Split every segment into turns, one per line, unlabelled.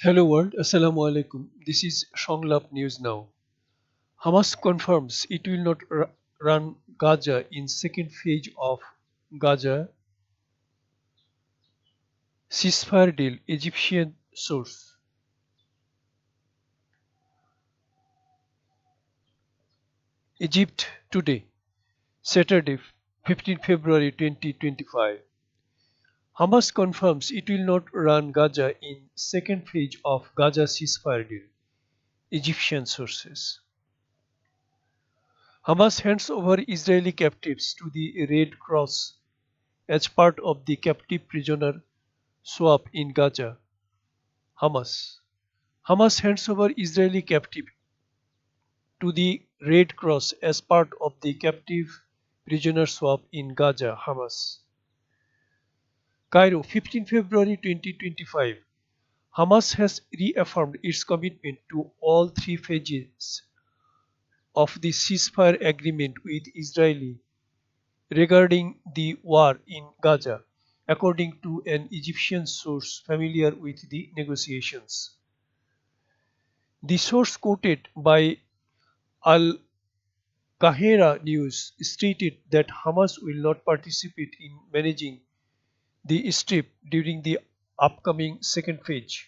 Hello world, Assalamu alaikum. This is Songlap News Now. Hamas confirms it will not run Gaza in second phase of Gaza ceasefire deal, Egyptian source. Egypt today, Saturday, 15 February 2025. Hamas confirms it will not run Gaza in second phase of Gaza ceasefire deal, Egyptian sources. Hamas hands over Israeli captives to the Red Cross as part of the captive prisoner swap in Gaza. Hamas. Hamas hands over Israeli captive to the Red Cross as part of the captive prisoner swap in Gaza. Hamas. CAIRO, 15 February 2025. Hamas has reaffirmed its commitment to all three phases of the ceasefire agreement with Israel regarding the war in Gaza, according to an Egyptian source familiar with the negotiations. The source quoted by Al Qahera News stated that Hamas will not participate in managing the Strip during the upcoming second phase.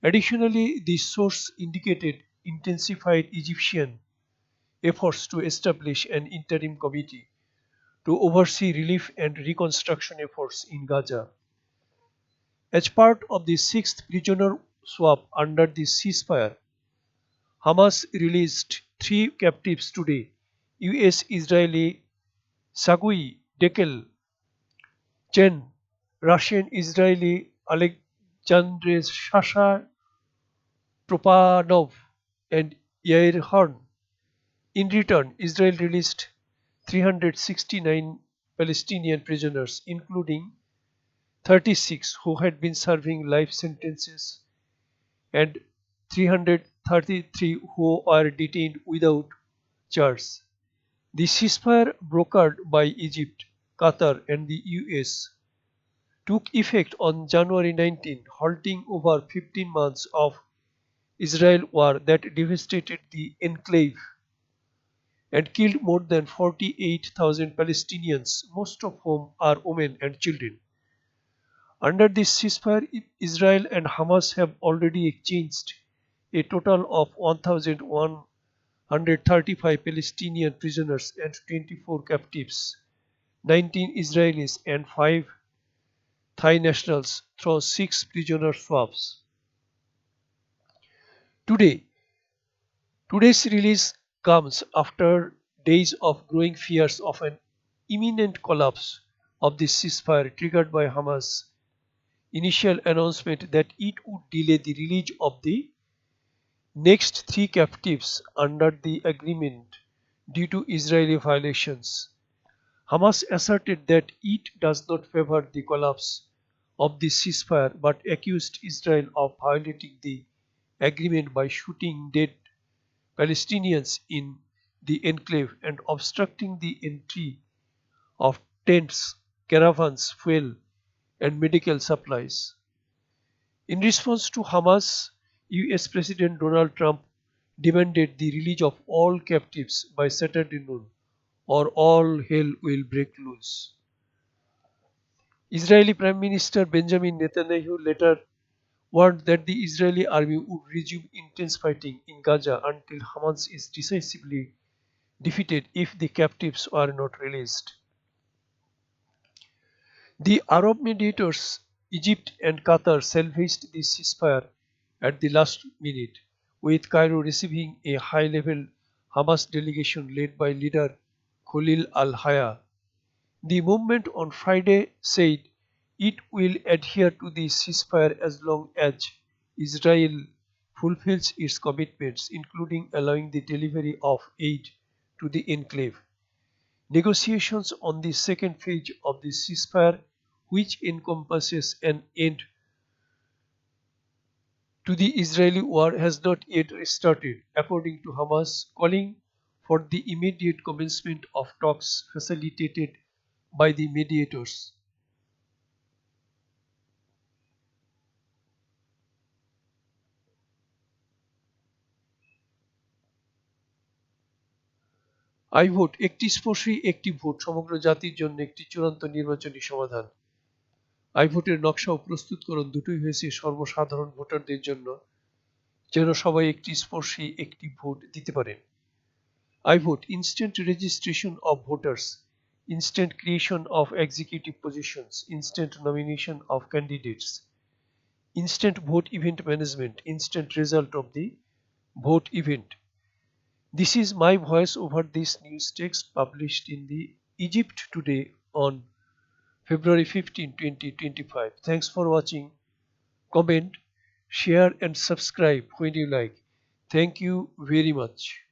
Additionally, the source indicated intensified Egyptian efforts to establish an interim committee to oversee relief and reconstruction efforts in Gaza. As part of the sixth prisoner swap under the ceasefire, Hamas released three captives today: US Israeli Sagui Dekel Chen, Russian Israeli Alexandre Sasha Tropanov, and Yair Horn. In return, Israel released 369 Palestinian prisoners, including 36 who had been serving life sentences and 333 who are detained without charge. The ceasefire brokered by Egypt, Qatar, and the US took effect on January 19, halting over 15 months of Israel war that devastated the enclave and killed more than 48,000 Palestinians, most of whom are women and children. Under this ceasefire, Israel and Hamas have already exchanged a total of 1,135 Palestinian prisoners and 24 captives, 19 Israelis and 5 Thai nationals through six prisoner swaps. Today, today's release comes after days of growing fears of an imminent collapse of the ceasefire triggered by Hamas' initial announcement that it would delay the release of the next three captives under the agreement due to Israeli violations. Hamas asserted that it does not favor the collapse of the ceasefire but accused Israel of violating the agreement by shooting dead Palestinians in the enclave and obstructing the entry of tents, caravans, fuel, and medical supplies. In response to Hamas, US President Donald Trump demanded the release of all captives by Saturday noon or all hell will break loose. Israeli Prime Minister Benjamin Netanyahu later warned that the Israeli army would resume intense fighting in Gaza until Hamas is decisively defeated if the captives are not released. The Arab mediators, Egypt and Qatar, salvaged the ceasefire at the last minute, with Cairo receiving a high-level Hamas delegation led by leader Khalil al-Hayya. The movement on Friday said it will adhere to the ceasefire as long as Israel fulfills its commitments, including allowing the delivery of aid to the enclave. Negotiations on the second phase of the ceasefire, which encompasses an end to the Israeli war, has not yet started, according to Hamas, calling for the immediate commencement of talks facilitated by the mediators. I vote একটি স্পর্শী একটি vote সমগ্র জাতির জন্য একটি চূড়ান্ত নির্বাচনী সমাধান। I ভোটের নকশা ও প্রস্তুতকরণ দুটোই হয়েছে সর্বসাধারণ ভোটারদের জন্য, যেন সবাই একটি স্পর্শী একটি ভোট দিতে পারেন। I vote instant registration of voters, instant creation of executive positions, instant nomination of candidates, instant vote event management, instant result of the vote event. This is my voice over this news text published in the Egypt Today on February 15, 2025. Thanks for watching. Comment, share and subscribe when you like. Thank you very much.